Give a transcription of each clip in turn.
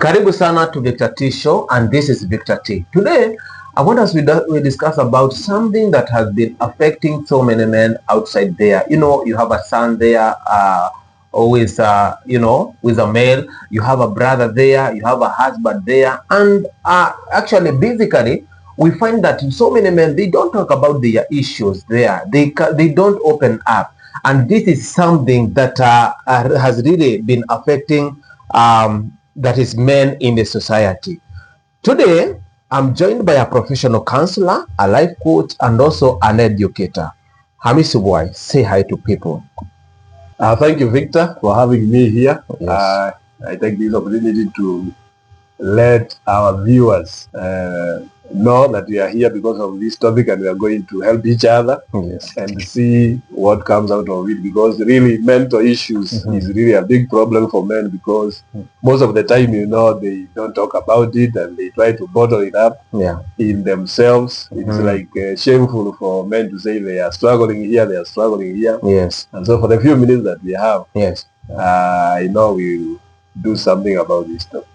Karibu sana to Victor T Show, and this is Victor T. Today, I want us we discuss about something that has been affecting so many men outside there. You know, you have a son there, always, with a male. You have a brother there. You have a husband there, and actually, basically, we find that so many men, they don't talk about their issues there. They don't open up, and this is something that has really been affecting. That is men in the society. Today, I'm joined by a professional counselor, a life coach, and also an educator. Hamisi Boy, say hi to people. Thank you, Victor, for having me here. Yes. I take this opportunity to let our viewers know that we are here because of this topic, and we are going to help each other and see what comes out of it, because really mental issues is really a big problem for men, because most of the time, they don't talk about it and they try to bottle it up in themselves. It's like shameful for men to say they are struggling here, they are struggling here. Yes. And so for the few minutes that we have, I know we'll do something about this topic.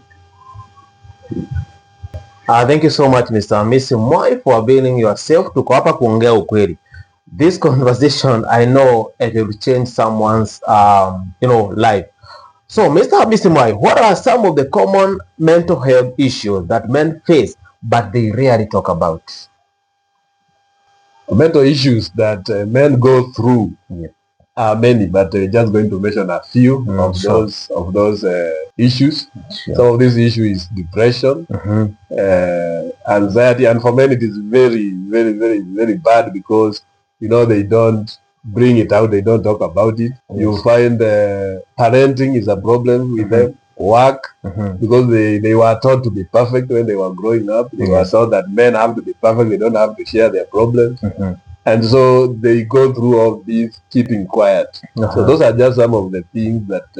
Thank you so much, Mr. Hamisi Moi, for availing yourself. Tuko hapa kuongea ukweli. This conversation, I know it will change someone's, life. So, Mr. Hamisi Moi, what are some of the common mental health issues that men face, but they rarely talk about? Mental issues that men go through are many, but just going to mention a few of those issues. Sure. Some of these issues is depression, anxiety, and for men it is very, very, very, very bad, because they don't bring it out, they don't talk about it. You find parenting is a problem with them. Work, because they were taught to be perfect when they were growing up. They were taught that men have to be perfect, they don't have to share their problems. And so they go through all this keeping quiet. So those are just some of the things that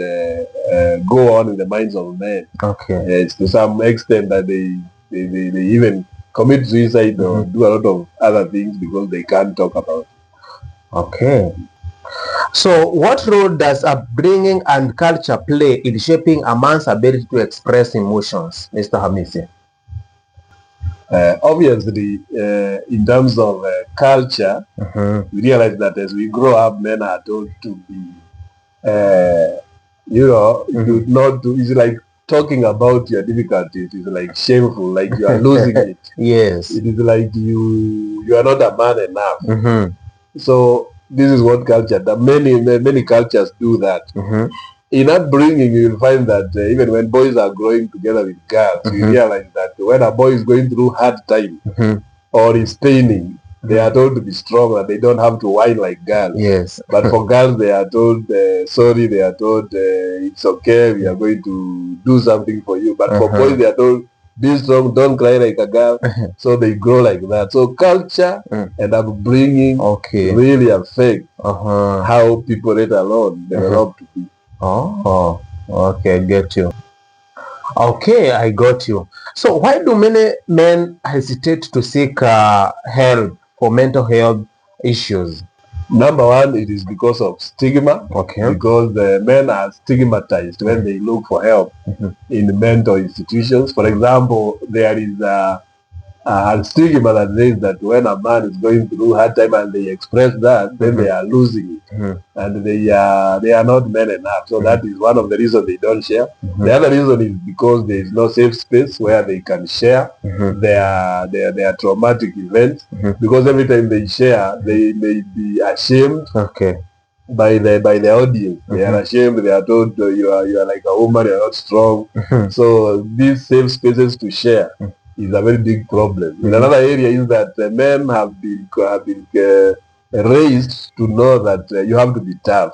go on in the minds of men. It's to some extent that they even commit suicide or do a lot of other things because they can't talk about it. So what role does upbringing and culture play in shaping a man's ability to express emotions, Mr. Hamisi? Obviously, in terms of culture, we realize that as we grow up, men are told to be, not to, it's like talking about your difficulties is like shameful, like you are losing it. Yes. It is like you are not a man enough. So this is what culture, that many cultures do that. In upbringing, you will find that even when boys are growing together with girls, you realize that when a boy is going through hard time or is paining, they are told to be strong and they don't have to whine like girls. Yes. But for girls, they are told, sorry, they are told, it's okay, we are going to do something for you. But for boys, they are told, be strong, don't cry like a girl. So they grow like that. So culture and upbringing really affect how people, let alone develop to be. Get you. I got you. So why do many men hesitate to seek help for mental health issues? Number one, it is because of stigma. Because the men are stigmatized when they look for help in mental institutions. For example, there is a stigma that says that when a man is going through hard time and they express that, then they are losing it, and they are not men enough. So that is one of the reasons they don't share. The other reason is because there is no safe space where they can share their traumatic events, because every time they share, they may be ashamed by the audience. They are ashamed. They are told you are like a woman, you are not strong. So these safe spaces to share is a very big problem. In another area is that men have been raised to know that you have to be tough.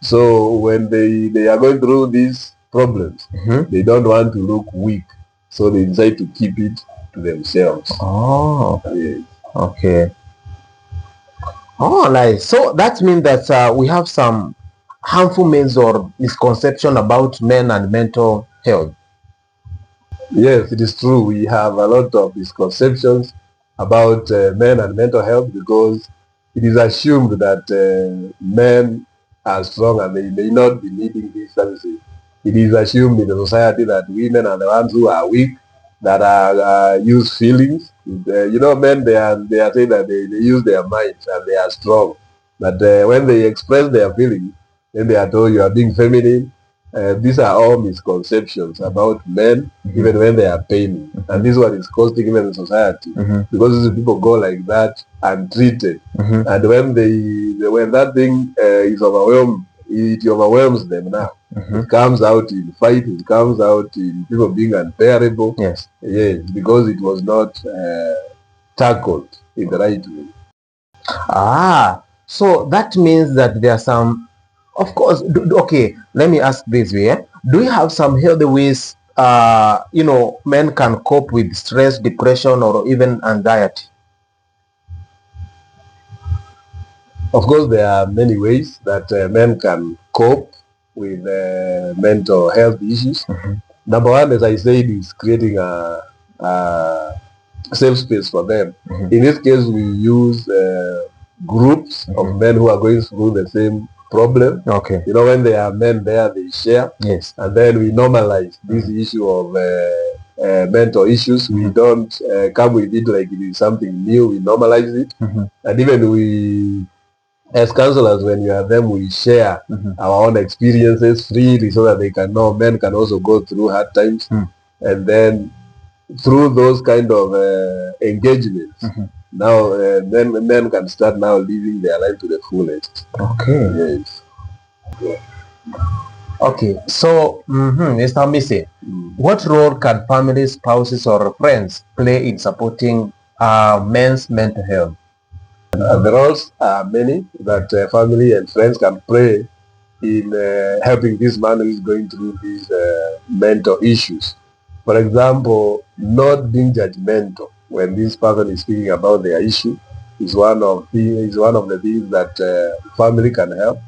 So when they are going through these problems, they don't want to look weak. So they decide to keep it to themselves. Nice. So that means that we have some harmful myths or misconception about men and mental health. Yes, it is true. We have a lot of misconceptions about men and mental health, because it is assumed that men are strong and they may not be needing these services. it is assumed in the society that women are the ones who are weak, that are use feelings. Men, they are saying that they use their minds and they are strong. But when they express their feelings, then they are told you are being feminine. These are all misconceptions about men, even when they are paining. And this one is costing even the society, because these people go like that untreated. And when when that thing is overwhelmed, it overwhelms them now. It comes out in fight, it comes out in people being unbearable. Yes. Yes, because it was not tackled in the right way. So that means that there are some, of course, okay, let me ask this way. Do you have some healthy ways, men can cope with stress, depression, or even anxiety? Of course, there are many ways that men can cope with mental health issues. Number one, as I said, is creating a safe space for them. In this case, we use groups of men who are going through the same problem. Okay. When there are men there, they share. Yes. And then we normalize this issue of mental issues. We don't come with it like it is something new. We normalize it. And even we, as counselors, when we are them, we share our own experiences freely so that they can know men can also go through hard times. And then through those kind of engagements, now men can start now living their life to the fullest. Okay. Yes. Okay. So, Mr. Hamisi, what role can families, spouses, or friends play in supporting men's mental health? The roles are many that family and friends can play in helping this man who is going through these mental issues. For example, not being judgmental when this person is speaking about their issue is one of the things that family can help.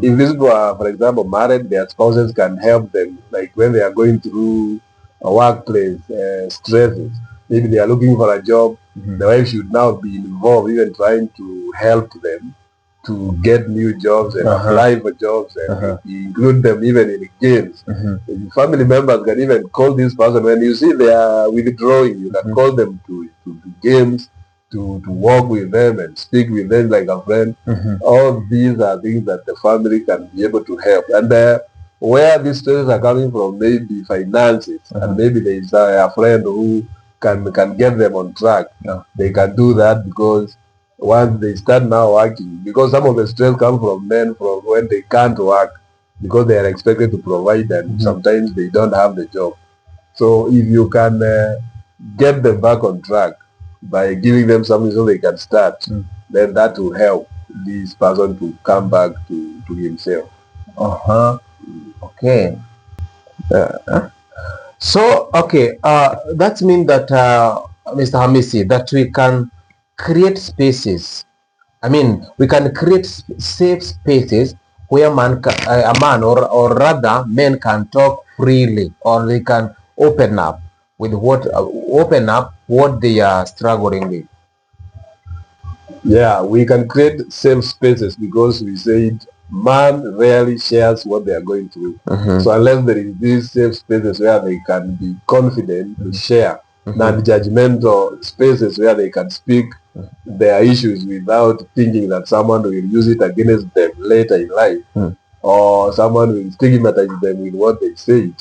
If these people are, for example, married, their spouses can help them, like when they are going through a workplace stresses. Maybe they are looking for a job. The wife should now be involved, even trying to help them to get new jobs and apply for jobs and include them even in games. Family members can even call this person when you see they are withdrawing. You can call them to games, to walk with them and speak with them like a friend. All these are things that the family can be able to help. And where these stresses are coming from, maybe finances, and maybe there is a friend who can get them on track. They can do that, because once they start now working, because some of the stress comes from men from when they can't work, because they are expected to provide, and sometimes they don't have the job. So if you can get them back on track by giving them something so they can start, then that will help this person to come back to himself. Okay. So, okay, that means that, Mr. Hamisi, that we can create spaces. I mean, we can create safe spaces where a man or rather men can talk freely, or they can open up with what they are struggling with. Yeah, we can create safe spaces, because we said man rarely shares what they are going through. So unless there is these safe spaces where they can be confident to share, non-judgmental spaces where they can speak their issues without thinking that someone will use it against them later in life, or someone will stigmatize them with what they say.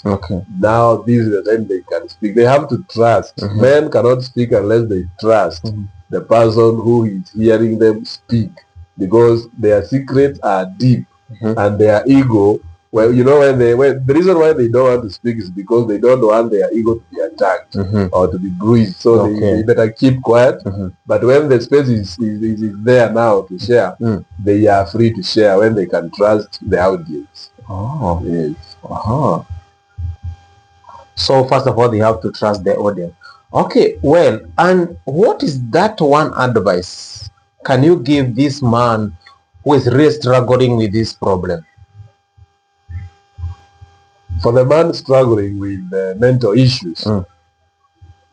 Now this is the time they can speak. They have to trust. Men cannot speak unless they trust the person who is hearing them speak, because their secrets are deep and their ego, well, when the reason why they don't want to speak is because they don't want their ego to be attacked or to be bruised, so they better keep quiet. But when the space is there now to share, they are free to share when they can trust the audience. Yes. So first of all, they have to trust the audience. Okay, well, and what is that one advice can you give this man who is really struggling with this problem? For the man struggling with mental issues,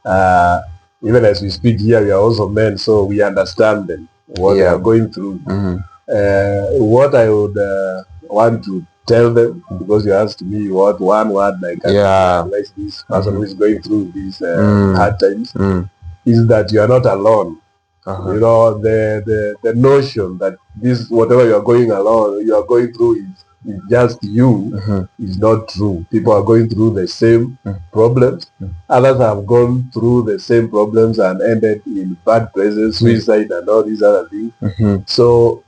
even as we speak here, we are also men, so we understand them, what they are going through. What I would want to tell them, because you asked me what one word I can advise this person who is going through these hard times, is that you are not alone. You know, the notion that this, whatever you are going through is just you, is not true. People are going through the same problems. Others have gone through the same problems and ended in bad places, suicide and all these other things. So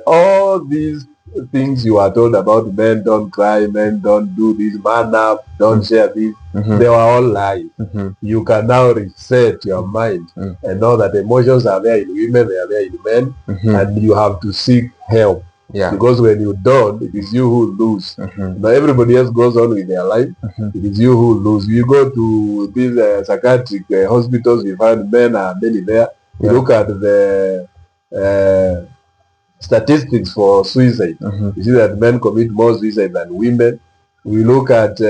all these things you are told about, men don't cry, men don't do this, man up, don't share this, they were all lies. You can now reset your mind and know that emotions are there in women, they are there in men, and you have to seek help. Because when you don't, it is you who lose. Now everybody else goes on with their life. It is you who lose. You go to these psychiatric hospitals, you find men are many there. You look at the statistics for suicide. You see that men commit more suicide than women. We look at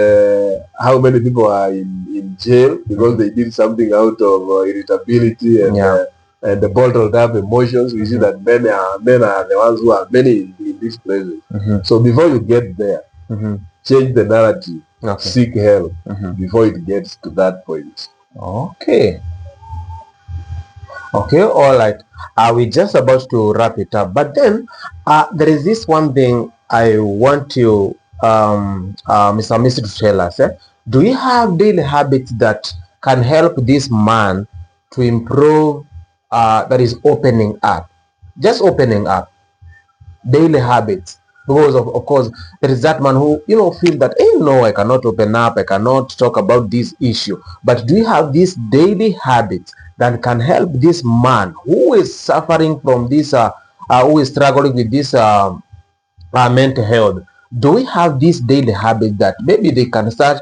how many people are in jail because they did something out of irritability and the bottled up emotions. We see that men are the ones who are many in these places. So before you get there, change the narrative, seek help before it gets to that point. Okay, all right. We're just about to wrap it up, but then there is this one thing I want you, Mr. Missy, to tell us. Do you have daily habits that can help this man to improve? That is opening up, just opening up, daily habits, because of course there is that man who feel that, hey, no, I cannot open up, I cannot talk about this issue. But do you have these daily habits that can help this man who is suffering from this, who is struggling with this mental health? Do we have these daily habits that maybe they can start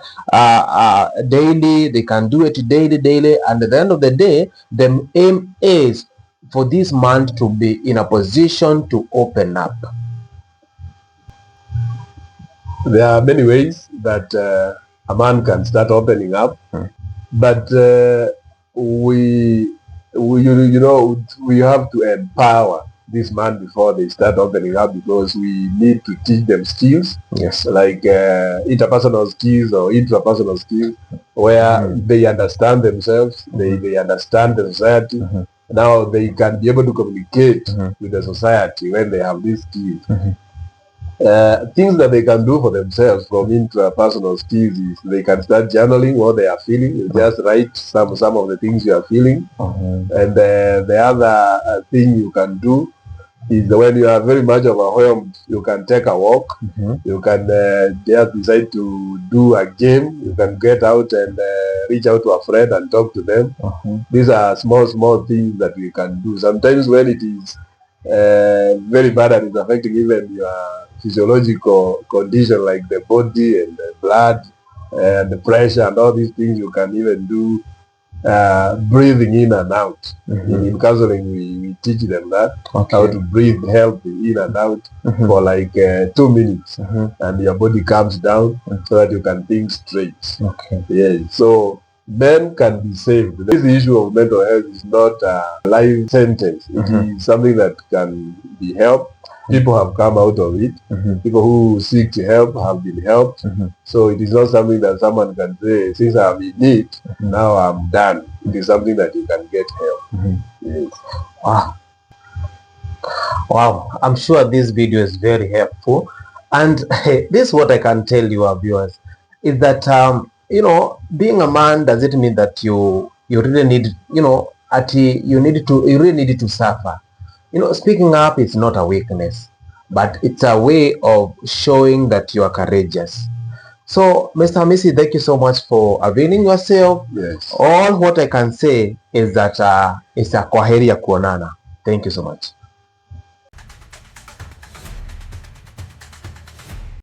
daily, they can do it daily, and at the end of the day, the aim is for this man to be in a position to open up? There are many ways that a man can start opening up, but we have to empower this man before they start opening up, because we need to teach them skills, like interpersonal skills or intrapersonal skills, where they understand themselves, they understand the society. Now they can be able to communicate with the society when they have these skills. Things that they can do for themselves from intrapersonal skills is they can start journaling what they are feeling. You just write some of the things you are feeling. And the other thing you can do is when you are very much overwhelmed, you can take a walk. You can just decide to do a game. You can get out and reach out to a friend and talk to them. These are small things that we can do. Sometimes when it is very bad and it's affecting even your physiological condition, like the body and the blood and the pressure and all these things, you can even do breathing in and out. In counseling, we teach them that, how to breathe healthy in and out for like 2 minutes, and your body calms down so that you can think straight. So men can be saved. This issue of mental health is not a life sentence. It is something that can be helped. People have come out of it. People who seek to help have been helped. So it is not something that someone can say, since I'm in it, now I'm done. It is something that you can get help. Wow, I'm sure this video is very helpful. And this is what I can tell you, our viewers, is that being a man doesn't mean that you really need, you really need to suffer. Speaking up is not a weakness, but it's a way of showing that you are courageous. So, Mr. Missy, thank you so much for availing yourself. All what I can say is that it's a kwaheri ya kuonana. Thank you so much.